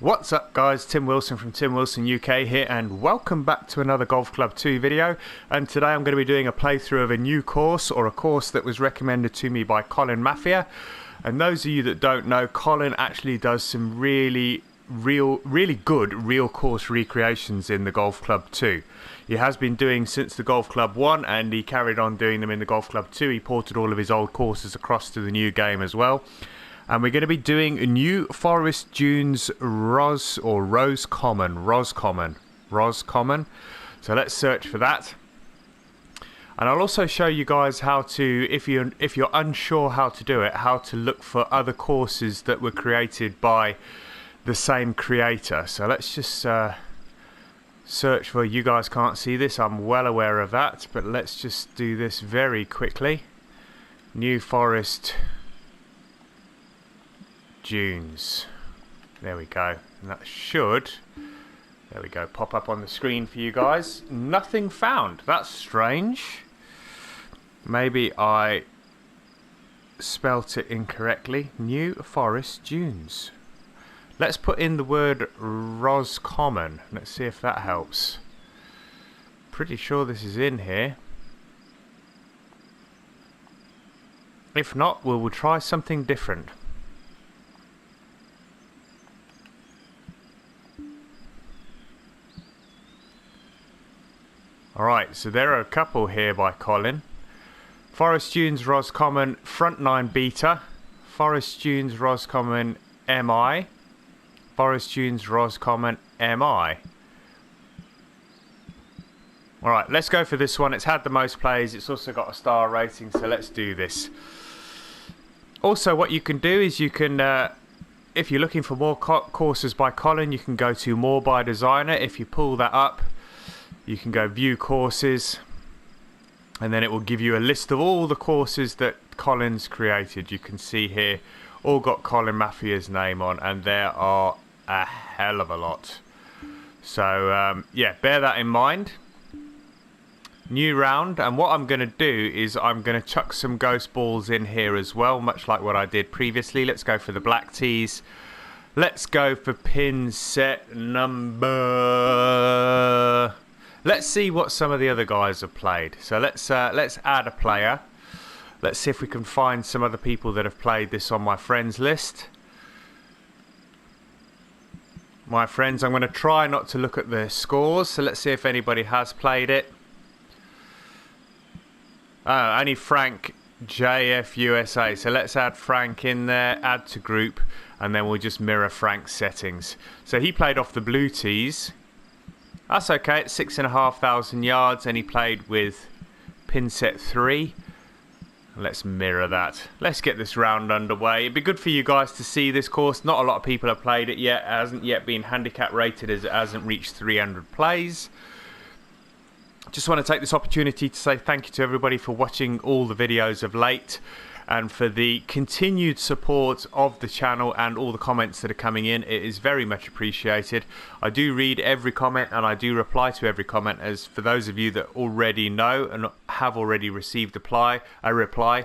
What's up guys, Tim Wilson from Tim Wilson UK here, and welcome back to another Golf Club 2 video. And today I'm going to be doing a playthrough of a new course, or a course that was recommended to me by colinmafia. And those of you that don't know, Colin actually does some really good real course recreations in the Golf Club 2. He has been doing since the Golf Club 1, and he carried on doing them in the Golf Club 2. He ported all of his old courses across to the new game as well. And we're going to be doing New Forest Dunes Roscommon. So let's search for that. And I'll also show you guys how to, if you're unsure how to do it, how to look for other courses that were created by the same creator. So let's just search for, you guys can't see this, I'm well aware of that, but let's just do this very quickly. New Forest Dunes. There we go. And that should, there we go, pop up on the screen for you guys. Nothing found. That's strange. Maybe I spelt it incorrectly. New Forest Dunes. Let's put in the word Roscommon. Let's see if that helps. Pretty sure this is in here. If not, we'll try something different. Alright, so there are a couple here by Colin. Forest Dunes Roscommon Front 9 Beta, Forest Dunes Roscommon MI, Forest Dunes Roscommon MI. Alright, let's go for this one. It's had the most plays, it's also got a star rating, so let's do this. Also, what you can do is you can, if you're looking for more courses by Colin, you can go to More by Designer. If you pull that up, you can go view courses, and then it will give you a list of all the courses that Colin's created. You can see here, all got colinmafia's name on, and there are a hell of a lot. So yeah, bear that in mind. New round, and what I'm going to do is I'm going to chuck some ghost balls in here as well, much like what I did previously. Let's go for the black tees. Let's go for pin set number... Let's see what some of the other guys have played. So let's add a player. Let's see if we can find some other people that have played this on my friends list. My friends, I'm going to try not to look at the scores. So let's see if anybody has played it. Only frankjfUSA. So let's add Frank in there, add to group, and then we'll just mirror Frank's settings. So he played off the blue tees. That's okay, it's 6,500 yards, and he played with pin set 3. Let's mirror that. Let's get this round underway. It'd be good for you guys to see this course. Not a lot of people have played it yet. It hasn't yet been handicap rated, as it hasn't reached 300 plays. Just want to take this opportunity to say thank you to everybody for watching all the videos of late, and for the continued support of the channel and all the comments that are coming in. It is very much appreciated. I do read every comment, and I do reply to every comment, as for those of you that already know and have already received a reply,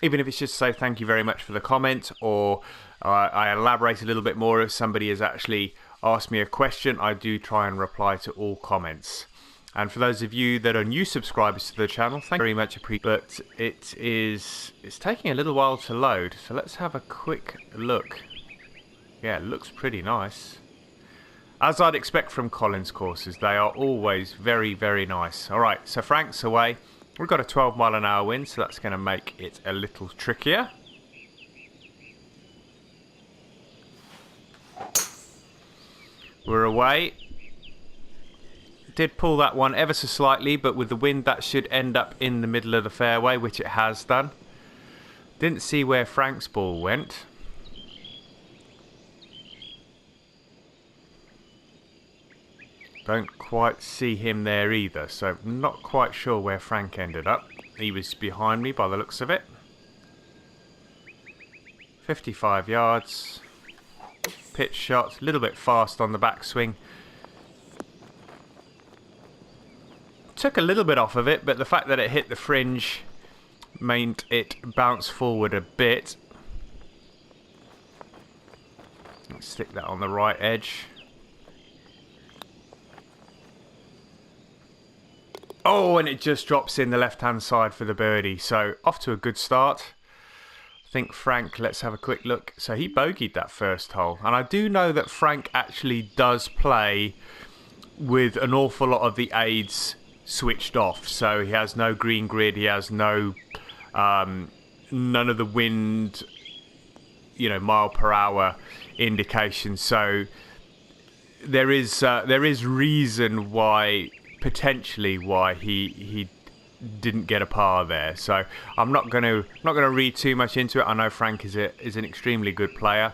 even if it's just to say thank you very much for the comment, or I elaborate a little bit more if somebody has actually asked me a question. I do try and reply to all comments. And for those of you that are new subscribers to the channel, thank you very much. But it's taking a little while to load, so let's have a quick look. Yeah, it looks pretty nice. As I'd expect from Colin's courses, they are always very, very nice. Alright, so Frank's away. We've got a 12-mile-an-hour wind, so that's going to make it a little trickier. We're away. Did pull that one ever so slightly, but with the wind that should end up in the middle of the fairway, which it has done. Didn't see where Frank's ball went. Don't quite see him there either, so not quite sure where Frank ended up. He was behind me by the looks of it. 55 yards. Pitch shot, a little bit fast on the backswing. Took a little bit off of it, but the fact that it hit the fringe made it bounce forward a bit. Let's stick that on the right edge. Oh, and it just drops in the left-hand side for the birdie. So off to a good start. I think Frank, let's have a quick look. So he bogeyed that first hole. And I do know that Frank actually does play with an awful lot of the aids switched off. So he has no green grid. He has no, none of the wind, you know, mile per hour indication. So there is reason why, potentially why he didn't get a par there. So I'm not going to read too much into it. I know Frank is an extremely good player.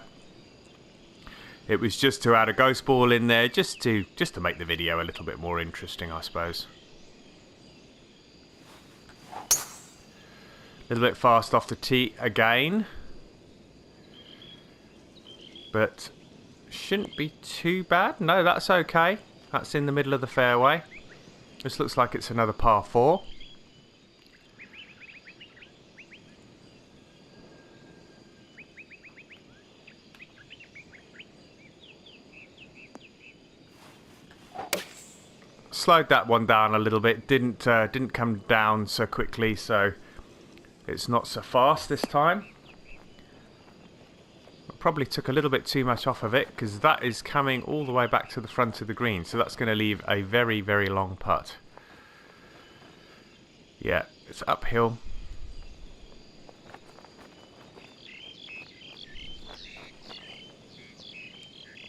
It was just to add a ghost ball in there, just to make the video a little bit more interesting, I suppose. A little bit fast off the tee again, but shouldn't be too bad. No, that's okay. That's in the middle of the fairway. This looks like it's another par 4. Slowed that one down a little bit. Didn't come down so quickly, so it's not so fast this time. I probably took a little bit too much off of it because that is coming all the way back to the front of the green, so that's going to leave a very, very long putt. Yeah, it's uphill.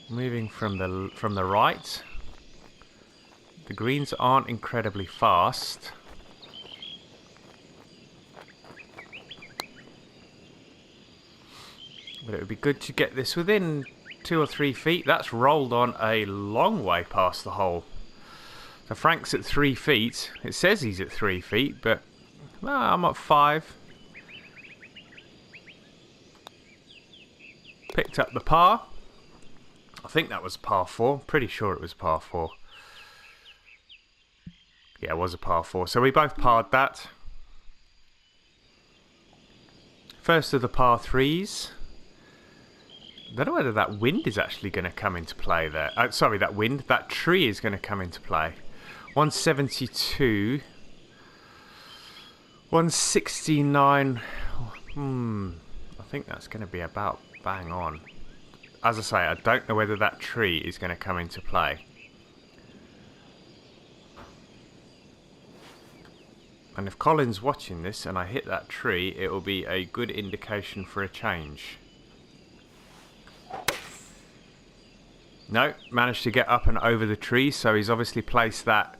Moving from the right. The greens aren't incredibly fast. But it would be good to get this within 2 or 3 feet. That's rolled on a long way past the hole. So Frank's at 3 feet. It says he's at 3 feet, but no, I'm at 5. Picked up the par. I think that was par 4. Pretty sure it was par 4. Yeah, it was a par 4. So we both parred that. First of the par 3s. I don't know whether that wind is actually going to come into play there. Sorry, that tree is going to come into play. 172. 169. I think that's going to be about bang on. As I say, I don't know whether that tree is going to come into play. And if Colin's watching this and I hit that tree, it will be a good indication for a change. No, managed to get up and over the tree, so he's obviously placed that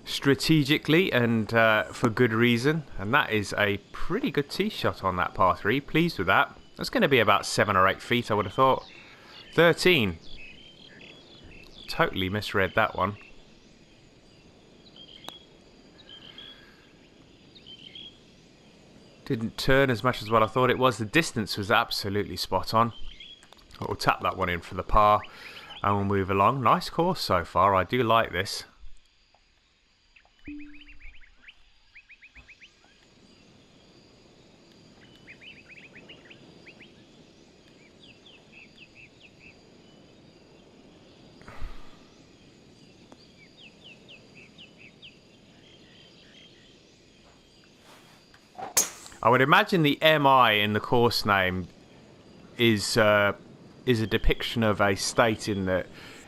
strategically and for good reason. And that is a pretty good tee shot on that par 3. Pleased with that. That's going to be about 7 or 8 feet, I would have thought. 13. Totally misread that one. Didn't turn as much as what I thought it was. The distance was absolutely spot on. We'll tap that one in for the par and we'll move along. Nice course so far. I do like this. I would imagine the MI in the course name is a depiction of a state in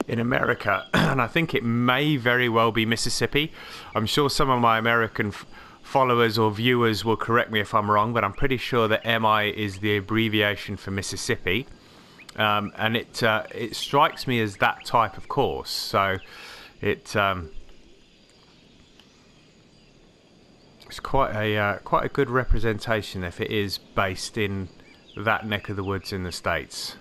America, and I think it may very well be Mississippi. I'm sure some of my American followers or viewers will correct me if I'm wrong, but I'm pretty sure that MI is the abbreviation for Mississippi, and it strikes me as that type of course. So it's quite a good representation if it is based in that neck of the woods in the States.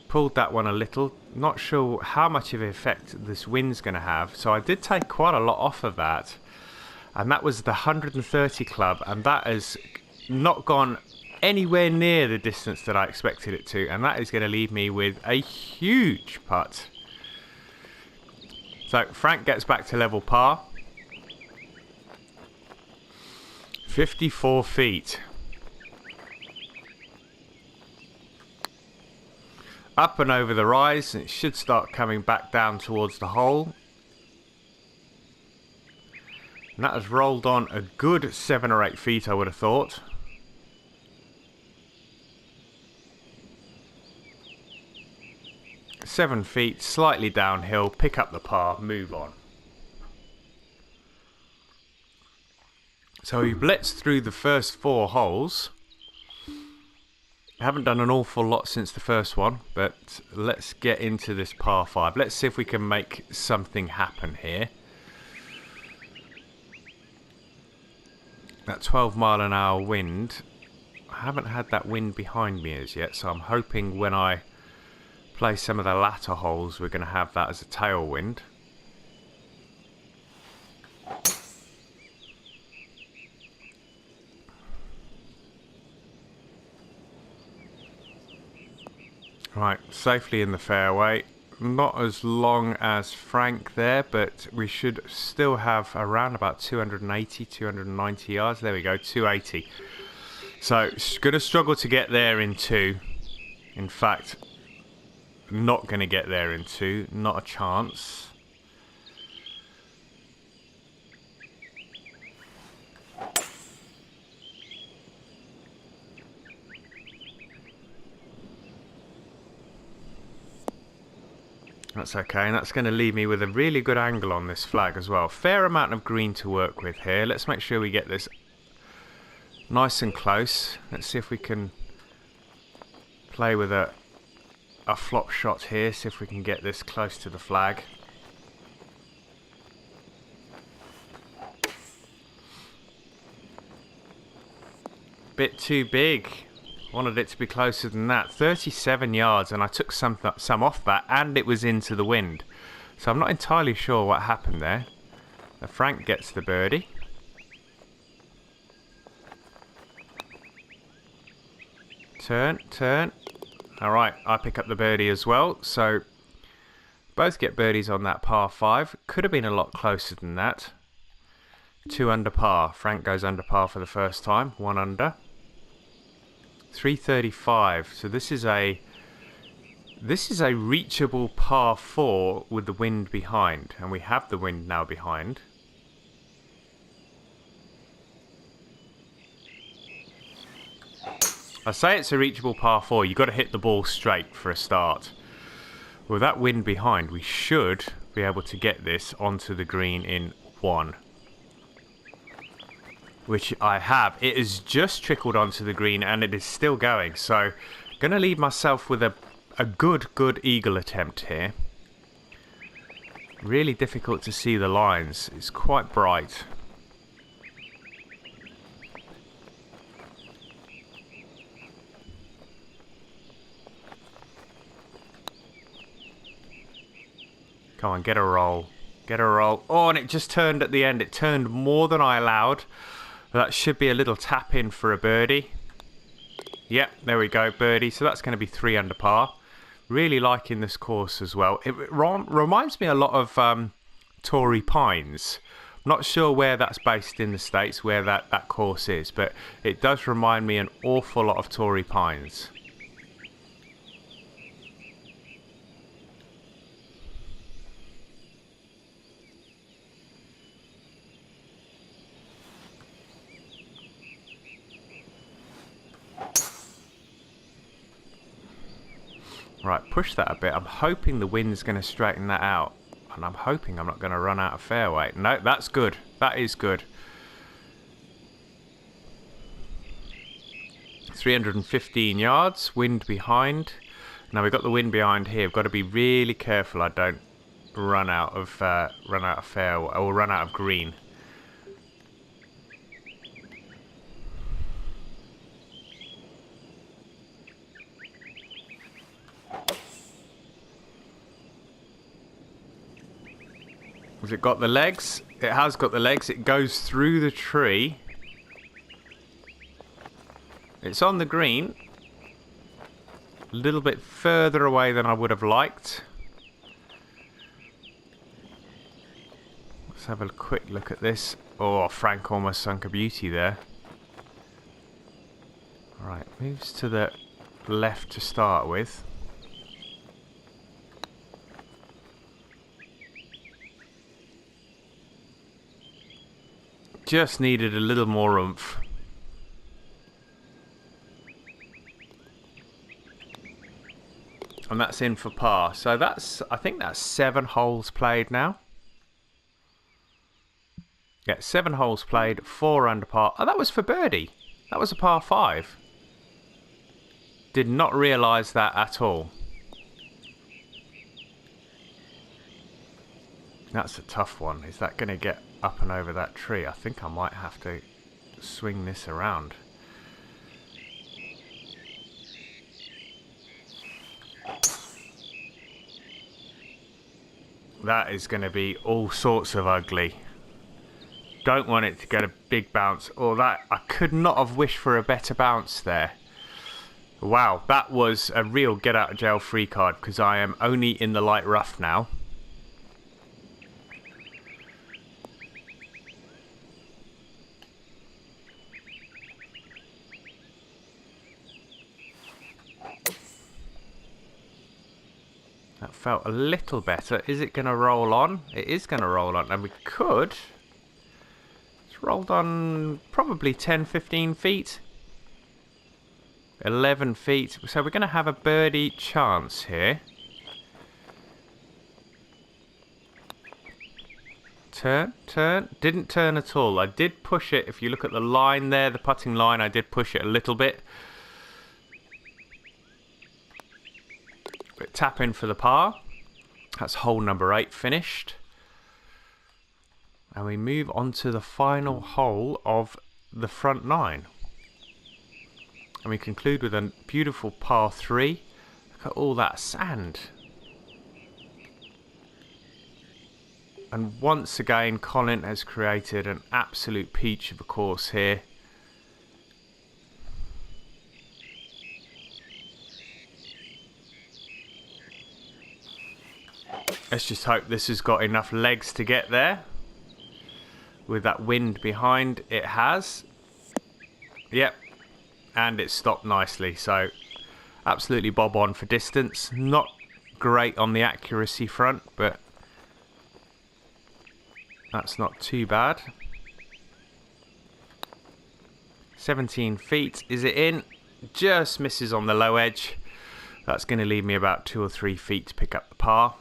Pulled that one a little. Not sure how much of an effect this wind's going to have. So I did take quite a lot off of that. And that was the 130 club. And that has not gone anywhere near the distance that I expected it to. And that is going to leave me with a huge putt. So Frank gets back to level par. 54 feet. Up and over the rise, and it should start coming back down towards the hole. And that has rolled on a good 7 or 8 feet, I would have thought. Seven feet, slightly downhill, pick up the par, move on. So we blitzed through the first 4 holes. I haven't done an awful lot since the first one, but let's get into this par 5. Let's see if we can make something happen here. That 12-mile-an-hour wind, I haven't had that wind behind me as yet, so I'm hoping when I play some of the latter holes we're going to have that as a tailwind. Right, safely in the fairway. Not as long as Frank there, but we should still have around about 280, 290 yards. There we go, 280. So, going to struggle to get there in 2. In fact, not going to get there in 2. Not a chance. That's okay, and that's going to leave me with a really good angle on this flag as well. Fair amount of green to work with here. Let's make sure we get this nice and close. Let's see if we can play with a flop shot here. See if we can get this close to the flag. Bit too big. Wanted it to be closer than that. 37 yards, and I took some off that, and it was into the wind. So I'm not entirely sure what happened there. Frank gets the birdie. Turn. Alright, I pick up the birdie as well. So both get birdies on that par 5. Could have been a lot closer than that. 2 under par. Frank goes under par for the first time. 1 under. 335. So this is a reachable par 4 with the wind behind, and we have the wind now behind. I say it's a reachable par 4. You've got to hit the ball straight for a start. With that wind behind, we should be able to get this onto the green in 1. Which I have. It has just trickled onto the green, and it is still going. So, going to leave myself with a good eagle attempt here. Really difficult to see the lines. It's quite bright. Come on, get a roll. Get a roll. Oh, and it just turned at the end. It turned more than I allowed. That should be a little tap in for a birdie. Yep, there we go, birdie. So that's going to be 3 under par. Really liking this course as well. It reminds me a lot of Torrey Pines. Not sure where that's based in the States, where that course is, but it does remind me an awful lot of Torrey Pines. Right, push that a bit. I'm hoping the wind's going to straighten that out. And I'm hoping I'm not going to run out of fairway. No, that's good. That is good. 315 yards, wind behind. Now we've got the wind behind here. We've got to be really careful I don't run out of fairway or run out of green. Has it got the legs? It has got the legs. It goes through the tree. It's on the green. A little bit further away than I would have liked. Let's have a quick look at this. Oh, Frank almost sunk a beauty there. Alright, moves to the left to start with. Just needed a little more oomph. And that's in for par. So that's, I think that's 7 holes played now. Yeah, 7 holes played, 4 under par. Oh, that was for birdie. That was a par 5. Did not realise that at all. That's a tough one. Is that going to get up and over that tree? I think I might have to swing this around. That is going to be all sorts of ugly. Don't want it to get a big bounce. Or that, I could not have wished for a better bounce there. Wow, that was a real get out of jail free card because I am only in the light rough now. That felt a little better. Is it going to roll on? It is going to roll on. And we could. It's rolled on probably 10, 15 feet. 11 feet. So we're going to have a birdie chance here. Turn, turn. Didn't turn at all. I did push it. If you look at the line there, the putting line, I did push it a little bit. But tap in for the par. That's hole number 8 finished. And we move on to the final hole of the front 9. And we conclude with a beautiful par 3. Look at all that sand. And once again, Colin has created an absolute peach of a course here. Let's just hope this has got enough legs to get there. With that wind behind, it has. Yep. And it stopped nicely. So, absolutely bob on for distance. Not great on the accuracy front, but that's not too bad. 17 feet. Is it in? Just misses on the low edge. That's going to leave me about 2 or 3 feet to pick up the par.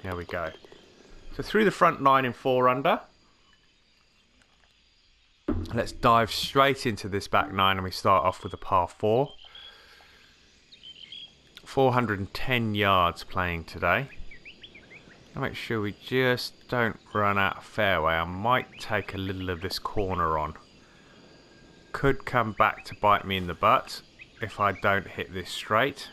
There we go. So through the front 9 in 4 under. Let's dive straight into this back 9 and we start off with a par 4. 410 yards playing today. I'll make sure we just don't run out of fairway. I might take a little of this corner on. Could come back to bite me in the butt if I don't hit this straight.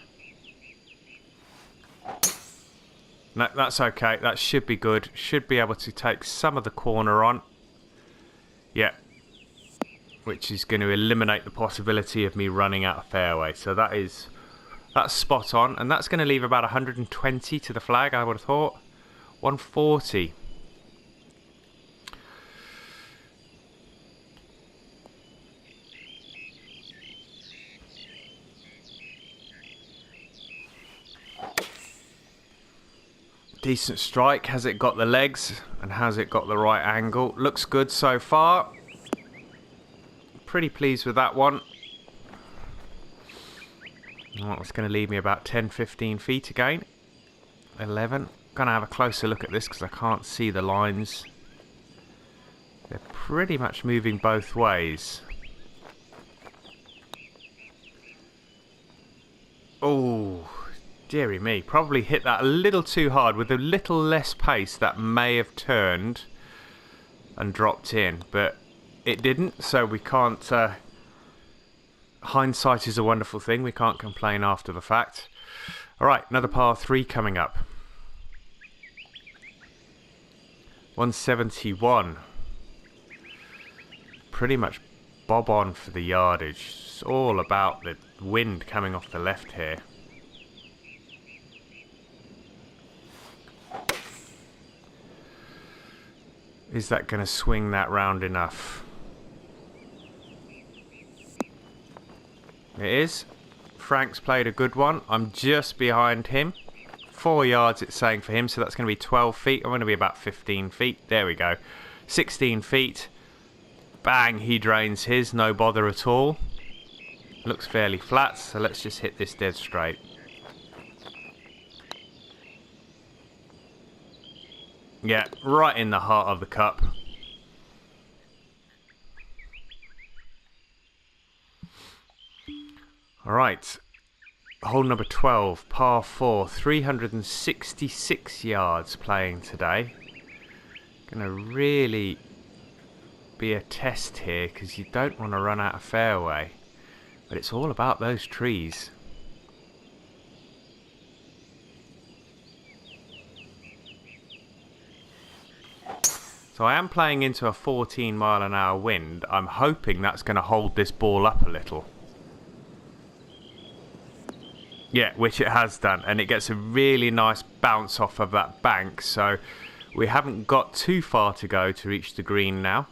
No, that's okay. That should be good. Should be able to take some of the corner on. Yeah. Which is going to eliminate the possibility of me running out of fairway. So that's spot on. And that's going to leave about 120 to the flag, I would have thought. 140. Decent strike. Has it got the legs? And has it got the right angle? Looks good so far. Pretty pleased with that one. Well, it's going to leave me about 10-15 feet again. 11. Going to have a closer look at this because I can't see the lines. They're pretty much moving both ways. Oh, dearie me. Probably hit that a little too hard. With a little less pace, that may have turned and dropped in. But it didn't, so we can't... hindsight is a wonderful thing. We can't complain after the fact. Alright, another par 3 coming up. 171. Pretty much bob on for the yardage. It's all about the wind coming off the left here. Is that going to swing that round enough? It is. Frank's played a good one. I'm just behind him. 4 yards it's saying for him, so that's going to be 12 feet. I'm going to be about 15 feet. There we go. 16 feet. Bang, he drains his. No bother at all. Looks fairly flat, so let's just hit this dead straight. Yeah, right in the heart of the cup. Alright. Hole number 12, par 4, 366 yards playing today. Gonna really be a test here because you don't want to run out of fairway. But it's all about those trees. So I am playing into a 14-mile-an-hour wind. I'm hoping that's going to hold this ball up a little. Yeah, which it has done. And it gets a really nice bounce off of that bank. So we haven't got too far to go to reach the green now.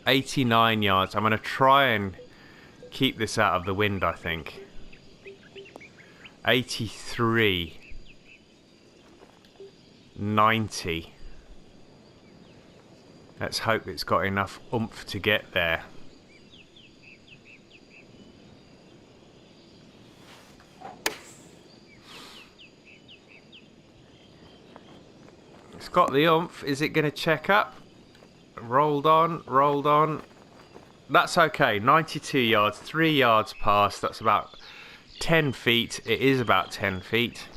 89 yards. I'm going to try and keep this out of the wind, I think. 83. 90. Let's hope it's got enough oomph to get there. It's got the oomph. Is it going to check up? Rolled on, rolled on. That's okay. 92 yards, 3 yards past. That's about 10 feet. It is about 10 feet.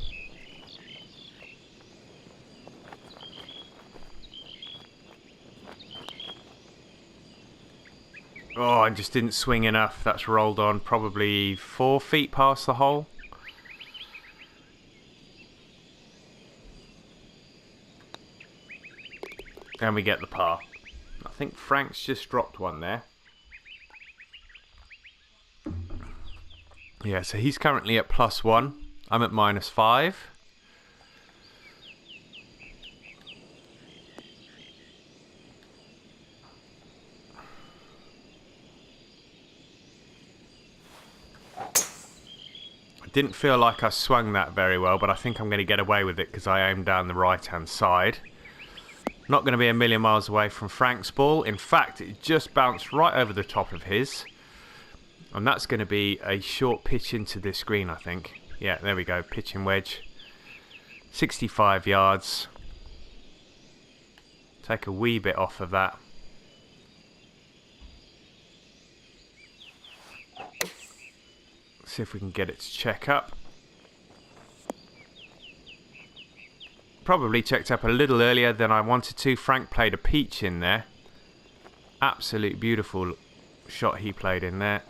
Oh, I just didn't swing enough. That's rolled on probably 4 feet past the hole. And we get the par. I think Frank's just dropped one there. Yeah, so he's currently at +1. I'm at -5. Didn't feel like I swung that very well, but I think I'm going to get away with it because I aimed down the right-hand side. Not going to be a million miles away from Frank's ball. In fact, it just bounced right over the top of his. And that's going to be a short pitch into this green, I think. Yeah, there we go. Pitching wedge. 65 yards. Take a wee bit off of that. See if we can get it to check up. Probably checked up a little earlier than I wanted to. Frank played a peach in there. Absolute beautiful shot he played in there.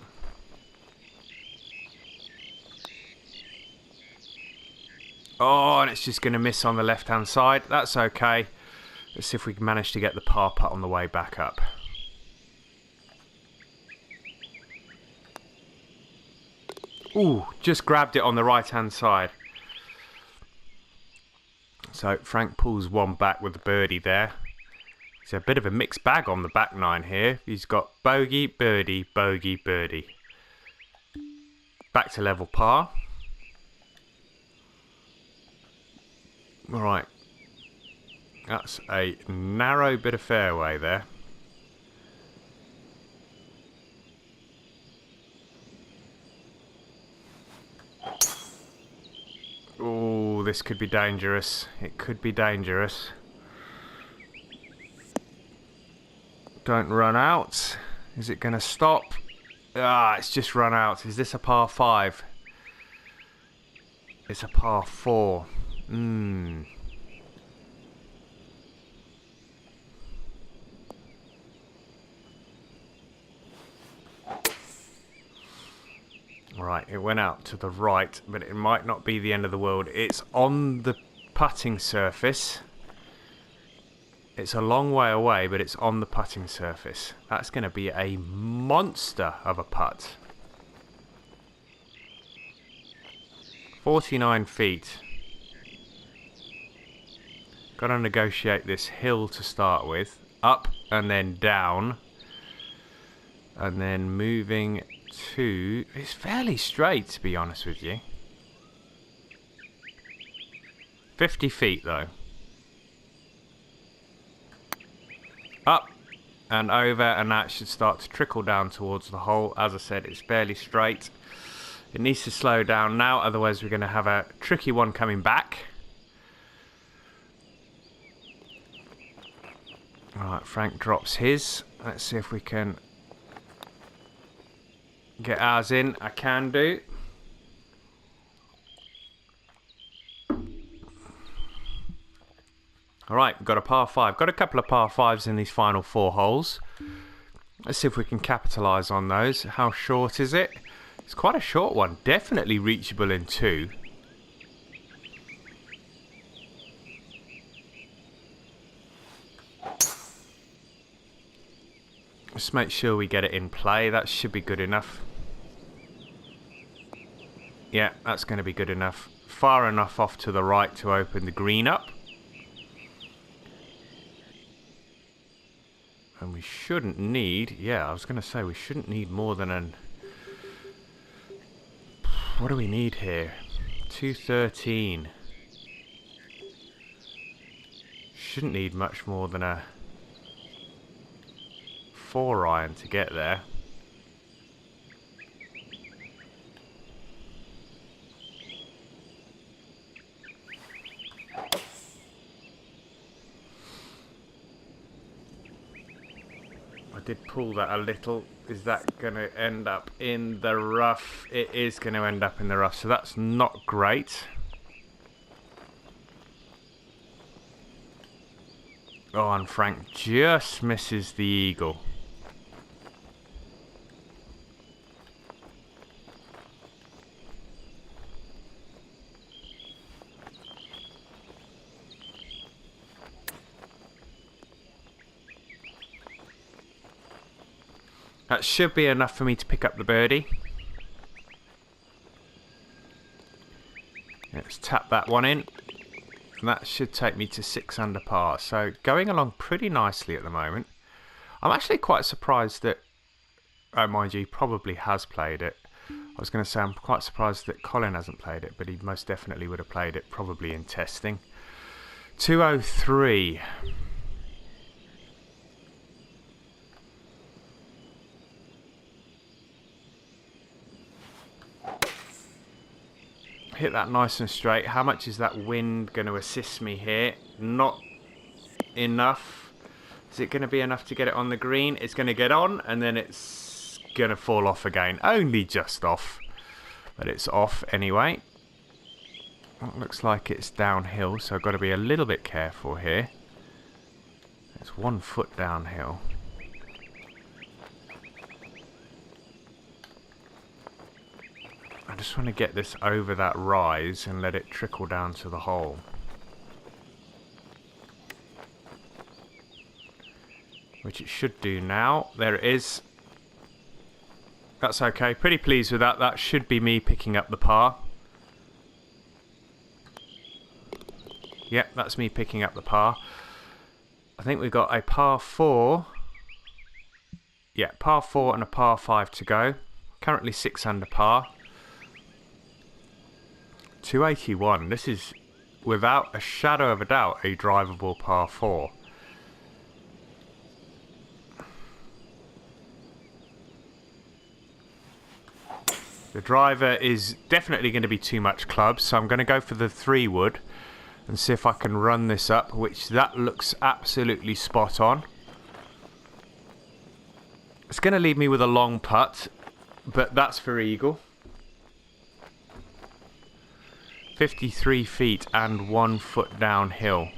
Oh, and it's just going to miss on the left-hand side. That's okay. Let's see if we can manage to get the par putt on the way back up. Ooh, just grabbed it on the right-hand side. So Frank pulls one back with the birdie there. It's a bit of a mixed bag on the back nine here. He's got bogey, birdie, bogey, birdie. Back to level par. Alright. That's a narrow bit of fairway there. Oh, this could be dangerous. It could be dangerous. Don't run out. Is it going to stop? Ah, it's just run out. Is this a par 5? It's a par 4. Right, it went out to the right, but it might not be the end of the world. It's on the putting surface. It's a long way away, but it's on the putting surface. That's going to be a monster of a putt. 49 feet. Got to negotiate this hill to start with. Up and then down. And then moving to... It's fairly straight, to be honest with you. 50 feet, though. Up and over, and that should start to trickle down towards the hole. As I said, it's fairly straight. It needs to slow down now, otherwise we're going to have a tricky one coming back. Alright, Frank drops his. Let's see if we can get ours in. I can do. Alright, we've got a par 5. Got a couple of par 5s in these final 4 holes. Let's see if we can capitalise on those. How short is it? It's quite a short one. Definitely reachable in 2. Just make sure we get it in play. That should be good enough. Yeah, that's going to be good enough. Far enough off to the right to open the green up. And we shouldn't need... Yeah, I was going to say we shouldn't need more than an... What do we need here? 213. Shouldn't need much more than a 4 iron to get there. I did pull that a little. Is that going to end up in the rough? It is going to end up in the rough, so that's not great. Oh, and Frank just misses the eagle. That should be enough for me to pick up the birdie. Let's tap that one in. And that should take me to 6 under par. So going along pretty nicely at the moment. I'm actually quite surprised that... Oh, mind you, he probably has played it. I was going to say I'm quite surprised that Colin hasn't played it, but he most definitely would have played it, probably in testing. 203. Hit that nice and straight. How much is that wind going to assist me here? Not enough. Is it going to be enough to get it on the green? It's going to get on and then it's going to fall off again. Only just off. But it's off anyway. It looks like it's downhill, so I've got to be a little bit careful here. It's 1 foot downhill. I just want to get this over that rise and let it trickle down to the hole. Which it should do now. There it is. That's okay. Pretty pleased with that. That should be me picking up the par. Yep, that's me picking up the par. I think we've got a par 4. Yeah, par 4 and a par 5 to go. Currently 6 under par. 281. This is, without a shadow of a doubt, a drivable par 4. The driver is definitely going to be too much club, so I'm going to go for the 3-wood and see if I can run this up, which that looks absolutely spot on. It's going to leave me with a long putt, but that's for eagle. 53 feet and 1 foot downhill.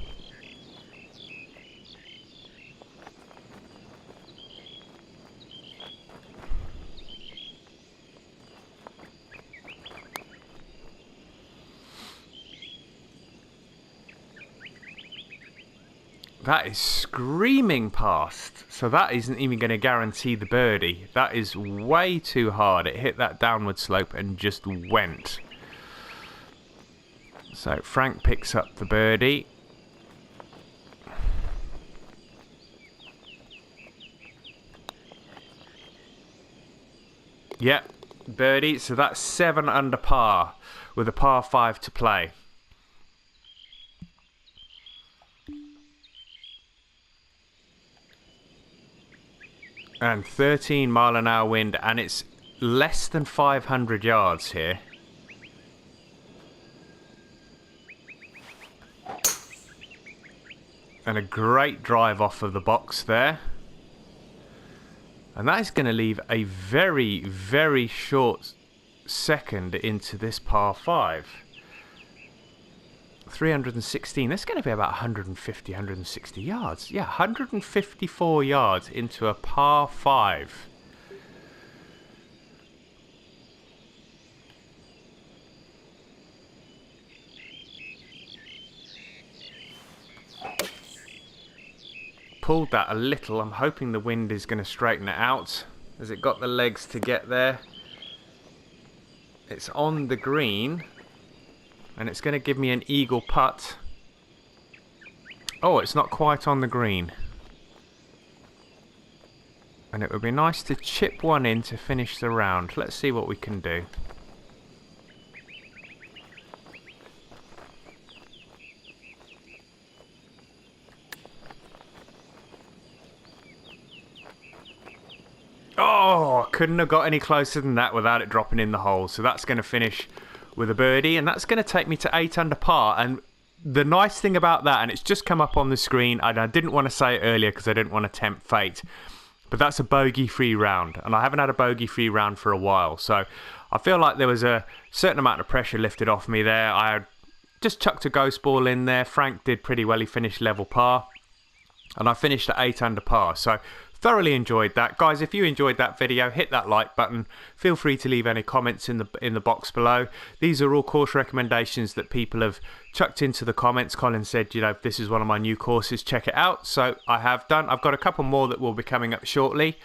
That is screaming past. So that isn't even going to guarantee the birdie. That is way too hard. It hit that downward slope and just went. So Frank picks up the birdie. Yep, birdie. So that's 7 under par with a par 5 to play. And 13-mile-an-hour wind, and it's less than 500 yards here. And a great drive off of the box there. And that is going to leave a very, very short second into this par 5. 316. That's going to be about 150, 160 yards. Yeah, 154 yards into a par 5. Pulled that a little. I'm hoping the wind is going to straighten it out. Has it got the legs to get there? It's on the green. And it's going to give me an eagle putt. Oh, it's not quite on the green. And it would be nice to chip one in to finish the round. Let's see what we can do. Oh, couldn't have got any closer than that without it dropping in the hole. So that's going to finish with a birdie, and that's going to take me to 8 under par. And the nice thing about that, and it's just come up on the screen, and I didn't want to say it earlier because I didn't want to tempt fate, but that's a bogey-free round, and I haven't had a bogey-free round for a while. So I feel like there was a certain amount of pressure lifted off me there. I had just chucked a ghost ball in there. Frank did pretty well. He finished level par, and I finished at 8 under par. So thoroughly enjoyed that. Guys, if you enjoyed that video, hit that like button. Feel free to leave any comments in the box below. These are all course recommendations that people have chucked into the comments. Colin said, you know, this is one of my new courses, check it out. So I have done. I've got a couple more that will be coming up shortly.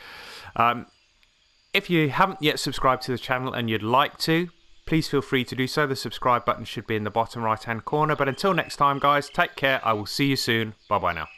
If you haven't yet subscribed to the channel and you'd like to, please feel free to do so. The subscribe button should be in the bottom right hand corner. But until next time, guys, take care. I will see you soon. Bye bye now.